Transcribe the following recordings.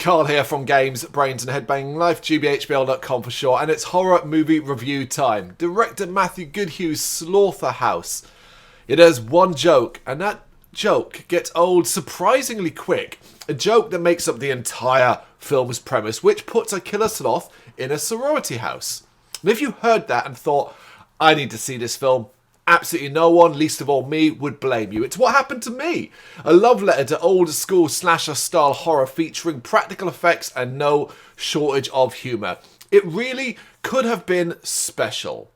Carl here from Games, Brains and Head-Banging Life, gbhblofficial for short, and it's horror movie review time. Director Matthew Goodhue's Slotherhouse. It has one joke, and that joke gets old surprisingly quick. A joke that makes up the entire film's premise, which puts a killer sloth in a sorority house. And if you heard that and thought, I need to see this film, absolutely no one, least of all me, would blame you. It's what happened to me. A love letter to old school slasher style horror featuring practical effects and no shortage of humour. It really could have been special.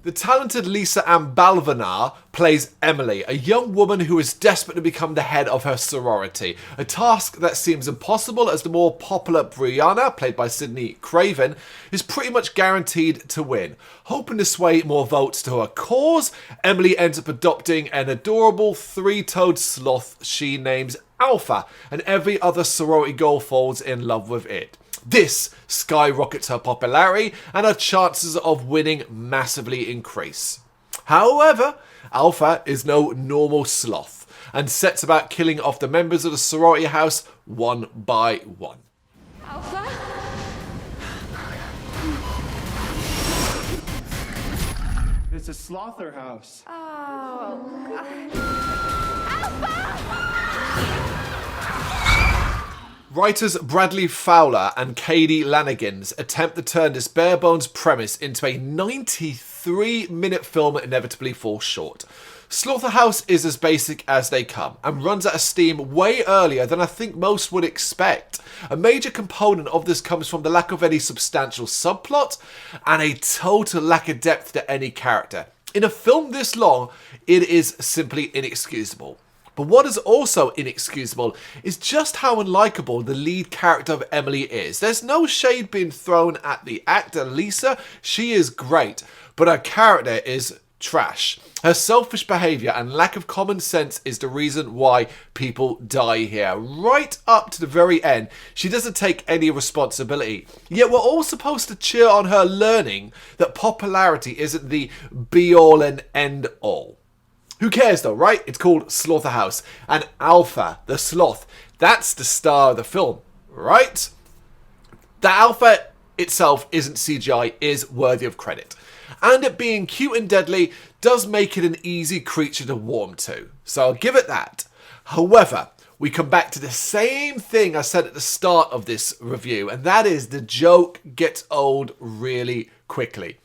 The talented Lisa Ann Balvanar plays Emily, a young woman who is desperate to become the head of her sorority. A task that seems impossible as the more popular Brrraaains, played by Sidney Craven, is pretty much guaranteed to win. Hoping to sway more votes to her cause, Emily ends up adopting an adorable three-toed sloth she names Alpha, and every other sorority girl falls in love with it. This skyrockets her popularity and her chances of winning massively increase. However, Alpha is no normal sloth and sets about killing off the members of the sorority house one by one. Alpha? It's a Slotherhouse. Oh, God. Alpha! Writers Bradley Fowler and Katie Lanigans attempt to turn this bare-bones premise into a 93-minute film that inevitably falls short. Slotherhouse is as basic as they come and runs out of steam way earlier than I think most would expect. A major component of this comes from the lack of any substantial subplot and a total lack of depth to any character. In a film this long, it is simply inexcusable. But what is also inexcusable is just how unlikable the lead character of Emily is. There's no shade being thrown at the actor Lisa. She is great, but her character is trash. Her selfish behaviour and lack of common sense is the reason why people die here. Right up to the very end, she doesn't take any responsibility. Yet we're all supposed to cheer on her learning that popularity isn't the be-all and end-all. Who cares though, right? It's called Slotherhouse. And Alpha, the sloth, that's the star of the film, right? The Alpha itself isn't CGI, is worthy of credit. And it being cute and deadly does make it an easy creature to warm to. So I'll give it that. However, we come back to the same thing I said at the start of this review, and that is the joke gets old really quickly.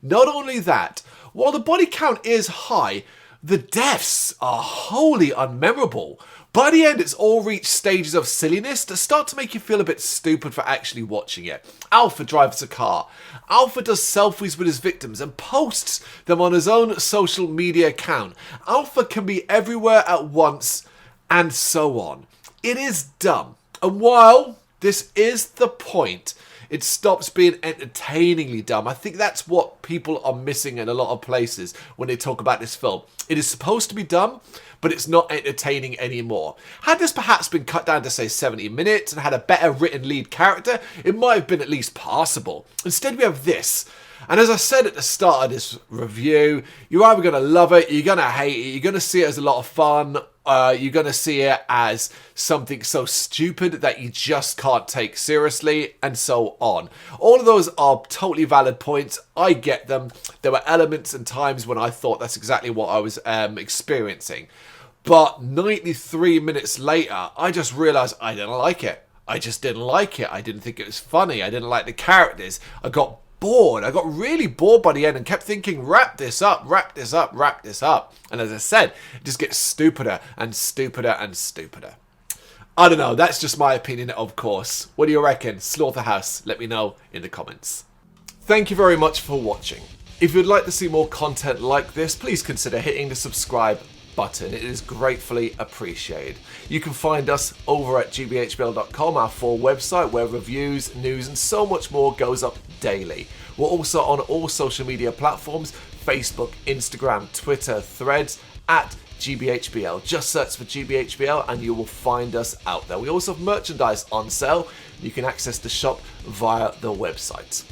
Not only that, while the body count is high, the deaths are wholly unmemorable. By the end, it's all reached stages of silliness that start to make you feel a bit stupid for actually watching it. Alpha drives a car. Alpha does selfies with his victims and posts them on his own social media account. Alpha can be everywhere at once, and so on. It is dumb. And while this is the point, it stops being entertainingly dumb. I think that's what people are missing in a lot of places when they talk about this film. It is supposed to be dumb, but it's not entertaining anymore. Had this perhaps been cut down to, say, 70 minutes and had a better written lead character, it might have been at least passable. Instead, we have this. And as I said at the start of this review, you're either going to love it, you're going to hate it, you're going to see it as a lot of fun, you're going to see it as something so stupid that you just can't take seriously, and so on. All of those are totally valid points. I get them. There were elements and times when I thought that's exactly what I was experiencing. But 93 minutes later, I just realised I didn't like it. I just didn't like it. I didn't think it was funny. I didn't like the characters. I got bored. I got really bored by the end and kept thinking, wrap this up, wrap this up, wrap this up. And as I said, it just gets stupider and stupider and stupider. I don't know. That's just my opinion, of course. What do you reckon? Slotherhouse, let me know in the comments. Thank you very much for watching. If you'd like to see more content like this, please consider hitting the subscribe button. It is gratefully appreciated. You can find us over at gbhbl.com, our full website where reviews, news and so much more goes up daily. We're also on all social media platforms: Facebook, Instagram, Twitter, Threads, at GBHBL. Just search for GBHBL and you will find us out there. We also have merchandise on sale. You can access the shop via the website.